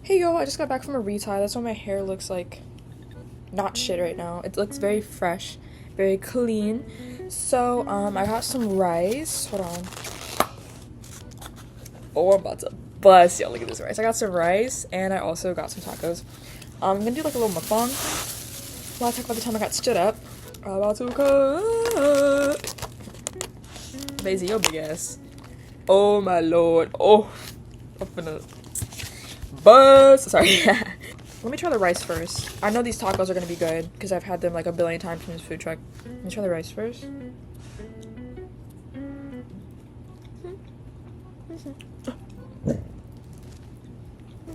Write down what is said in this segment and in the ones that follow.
Hey yo, I just got back from a retie. That's why my hair looks like not shit right now. It looks very fresh, very clean. So, I got some rice. Hold on. Oh, I'm about to bust. Yo, look at this rice. I got some rice and I also got some tacos. I'm gonna do like a little mukbang. Well, I talk about the time I got stood up. I'm about to cut. Daisy, yo, big ass. Oh my lord. Oh, I'm gonna bust. Sorry. Let me try the rice first. I know these tacos are gonna be good because I've had them like a billion times from this food truck. Let me try the rice first.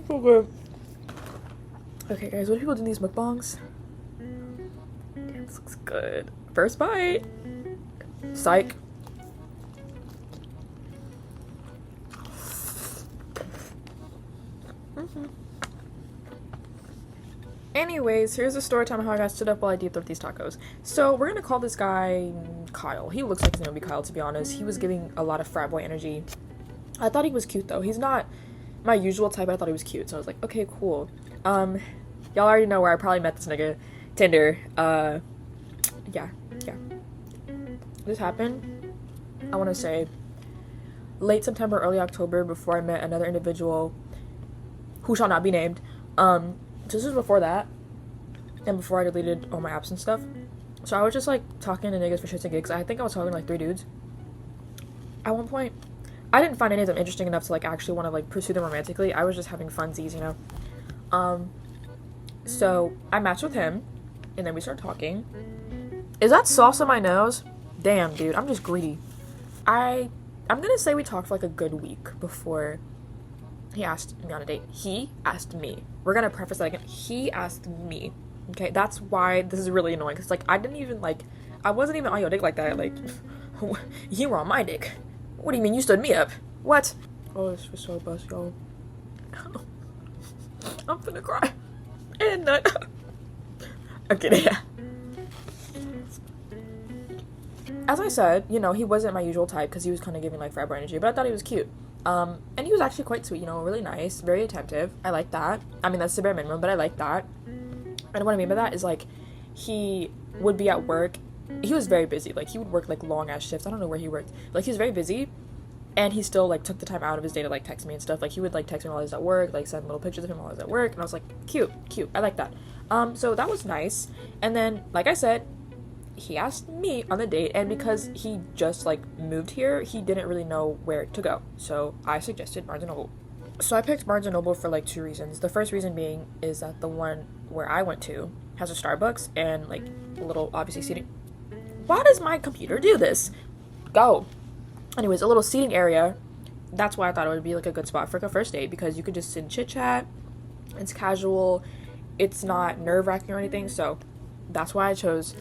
So good. Okay, guys, what do people do in these mukbangs? Damn, this looks good. First bite. Psych. Anyways, here's the story time how I got stood up while I deep throat these tacos. So we're gonna call this guy Kyle. He looks like he's gonna be Kyle, to be honest. He was giving a lot of frat boy energy. I thought he was cute though. He's not my usual type, but I thought he was cute. So I was like, okay, cool. Y'all already know where I probably met this nigga. Tinder. Yeah. This happened, I wanna say, late September, early October, before I met another individual who shall not be named. This was before that, and before I deleted all my apps and stuff. So I was just like talking to niggas for shits and gigs. I think I was talking to like 3 dudes. At one point, I didn't find any of them interesting enough to like actually want to like pursue them romantically. I was just having funsies, you know. So I matched with him, and then we started talking. Is that sauce on my nose? Damn, dude, I'm just greedy. I'm gonna say we talked for like a good week before he asked me on a date. He asked me. We're gonna preface that again. He asked me. Okay, that's why this is really annoying. Cause like I wasn't even on your dick like that. Like you were on my dick. What do you mean you stood me up? What? Oh, this was so bust, y'all. I'm finna cry. And nut. Okay, yeah. As I said, you know, he wasn't my usual type because he was kind of giving like frat boy energy, but I thought he was cute. And he was actually quite sweet, you know, really nice, very attentive. I like that. I mean, that's the bare minimum, but I like that. And what I mean by that is, like, he would be at work. He was very busy. Like, he would work, like, long-ass shifts. I don't know where he worked. Like, he was very busy, and he still, like, took the time out of his day to, like, text me and stuff. Like, he would, like, text me while I was at work, like, send little pictures of him while I was at work, and I was like, cute. I like that. So that was nice. And then, like I said, he asked me on the date, and because he just like moved here, he didn't really know where to go, so I suggested Barnes & Noble. So I picked Barnes & Noble for like 2 reasons. The first reason being is that the one where I went to has a Starbucks and like a little obviously seating. Why does my computer do this? Go. Anyways, a little seating area. That's why I thought it would be like a good spot for like a first date, because you could just sit and chit chat. It's casual, it's not nerve-wracking or anything, so that's why I chose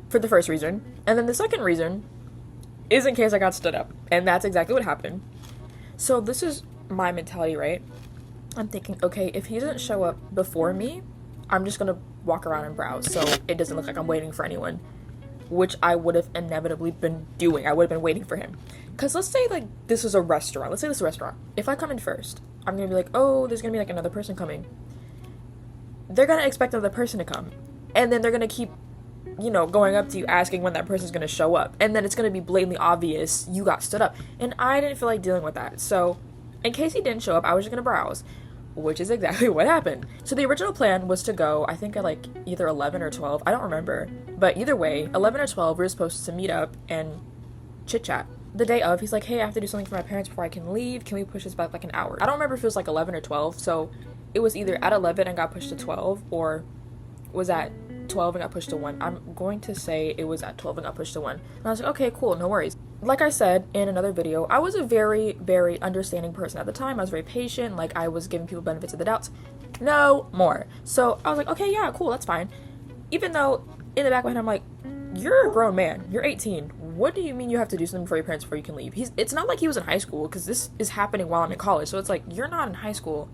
for the first reason. And then the second reason is in case I got stood up, and that's exactly what happened. So this is my mentality, right? I'm thinking, okay, if he doesn't show up before me, I'm just gonna walk around and browse so it doesn't look like I'm waiting for anyone, which I would have inevitably been doing. I would have been waiting for him, because let's say like this is a restaurant. Let's say this is a restaurant. If I come in first, I'm gonna be like, oh, there's gonna be like another person coming. They're gonna expect another person to come, and then they're gonna keep, you know, going up to you asking when that person's gonna show up, and then it's gonna be blatantly obvious you got stood up, and I didn't feel like dealing with that. So in case he didn't show up, I was just gonna browse, which is exactly what happened. So the original plan was to go, I think at like either 11 or 12, I don't remember, but either way, 11 or 12, we were supposed to meet up and chit chat. The day of, he's like, hey, I have to do something for my parents before I can leave, can we push this back like an hour? I don't remember if it was like 11 or 12, so it was either at 11 and got pushed to 12, or was at 12 and got pushed to 1. I'm going to say it was at 12 and got pushed to 1. And I was like, okay, cool, no worries. Like I said in another video, I was a very, very understanding person at the time. I was very patient, like I was giving people benefits of the doubts. No more. So I was like, okay, yeah, cool, that's fine. Even though in the back of my head I'm like, you're a grown man, you're 18. What do you mean you have to do something for your parents before you can leave? It's not like he was in high school, because this is happening while I'm in college. So it's like, you're not in high school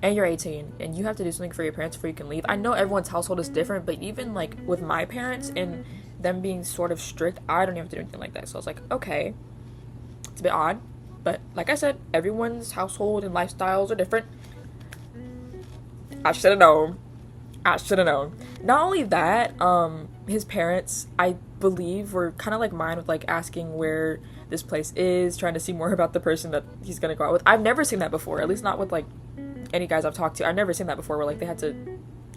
and you're 18 and you have to do something for your parents before you can leave. I know everyone's household is different, but even like with my parents and them being sort of strict, I don't even have to do anything like that. So I was like, okay, it's a bit odd, but like I said, everyone's household and lifestyles are different. I should have known. I should have known. Not only that, his parents, I believe, were kind of like mine with like asking where this place is, trying to see more about the person that he's gonna go out with. I've never seen that before, at least not with like any guys I've talked to. I've never seen that before where like they had to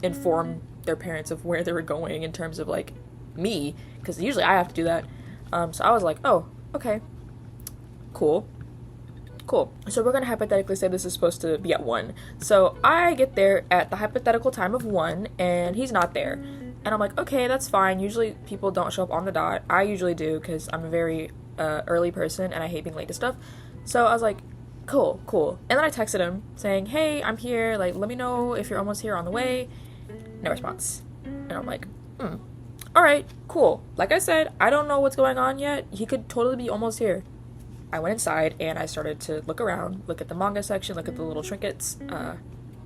inform their parents of where they were going in terms of like me, because usually I have to do that. So I was like, oh, okay, cool. So we're gonna hypothetically say this is supposed to be at 1. So I get there at the hypothetical time of 1 and he's not there. And I'm like, okay, that's fine. Usually people don't show up on the dot. I usually do because I'm a very early person and I hate being late to stuff. So I was like, cool. And then I texted him saying, hey, I'm here. Like, let me know if you're almost here on the way. No response. And I'm like, all right, cool. Like I said, I don't know what's going on yet. He could totally be almost here. I went inside and I started to look around, look at the manga section, look at the little trinkets,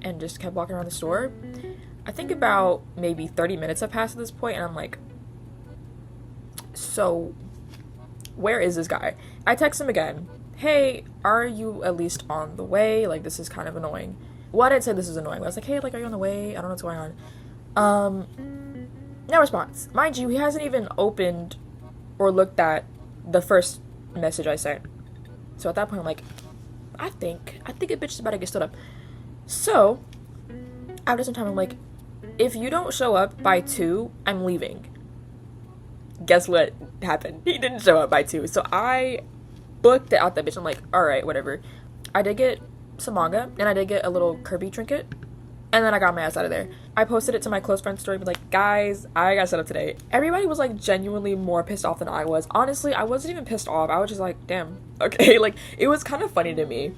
and just kept walking around the store. I think about maybe 30 minutes have passed at this point, and I'm like, so where is this guy? I text him again. Hey, are you at least on the way? Like, this is kind of annoying. Well, I didn't say this is annoying, but I was like, hey, like, are you on the way? I don't know what's going on. No response. Mind you, he hasn't even opened or looked at the first message I sent. So at that point, I'm like, I think a bitch is about to get stood up. So after some time, I'm like, if you don't show up by 2, I'm leaving. Guess what happened? He didn't show up by 2. So I booked it out that bitch. I'm like, all right, whatever. I did get some manga, and I did get a little Kirby trinket, and then I got my ass out of there. I posted it to my close friend's story, but like, guys, I got set up today. Everybody was like genuinely more pissed off than I was. Honestly, I wasn't even pissed off. I was just like, damn, okay. Like, it was kind of funny to me,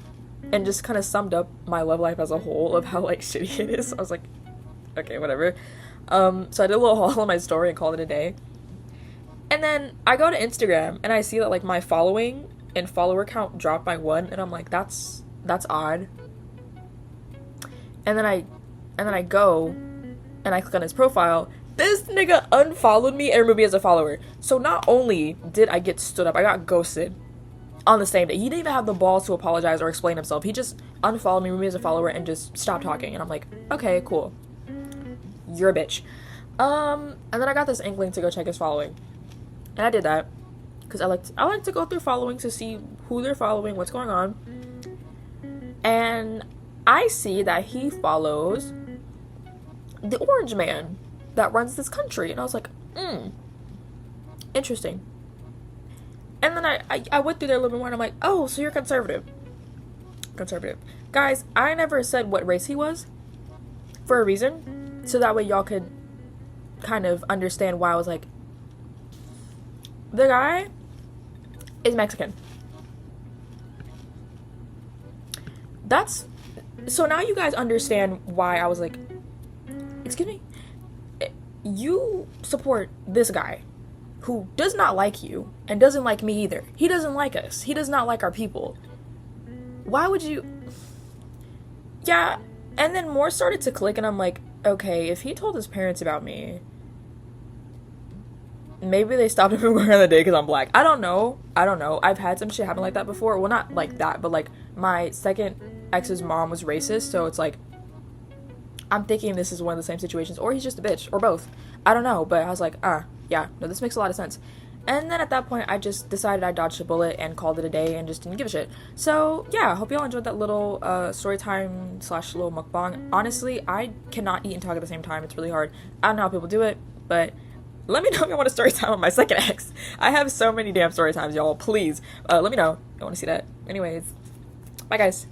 and just kind of summed up my love life as a whole of how like shitty it is. I was like, okay, whatever. So I did a little haul on my story and called it a day. And then I go to Instagram and I see that like my following and follower count dropped by 1, and I'm like, that's odd. And then I go and I click on his profile. This nigga unfollowed me and removed me as a follower. So not only did I get stood up, I got ghosted on the same day. He didn't even have the balls to apologize or explain himself. He just unfollowed me, removed me as a follower, and just stopped talking. And I'm like, okay, cool. You're a bitch. And then I got this inkling to go check his following. And I did that because I like to go through following to see who they're following, what's going on. And I see that he follows the orange man that runs this country. And I was like, interesting. And then I went through there a little bit more and I'm like, oh, so you're conservative. Guys, I never said what race he was for a reason. So that way y'all could kind of understand why I was like, the guy is Mexican. So now you guys understand why I was like, excuse me? You support this guy who does not like you and doesn't like me either. He doesn't like us. He does not like our people. Why would you? Yeah. And then more started to click and I'm like, okay, if he told his parents about me, maybe they stopped him from going on the date because I'm black. I don't know. I've had some shit happen like that before. Well, not like that, but like my second ex's mom was racist, so it's like I'm thinking this is one of the same situations, or he's just a bitch, or both. I don't know, but I was like, yeah, no, this makes a lot of sense. And then at that point, I just decided I dodged a bullet and called it a day and just didn't give a shit. So yeah, hope y'all enjoyed that little story time / little mukbang. Honestly, I cannot eat and talk at the same time. It's really hard. I don't know how people do it, but let me know if you want a story time on my second ex. I have so many damn story times, y'all. Please, let me know if you want to see that. Anyways, bye guys.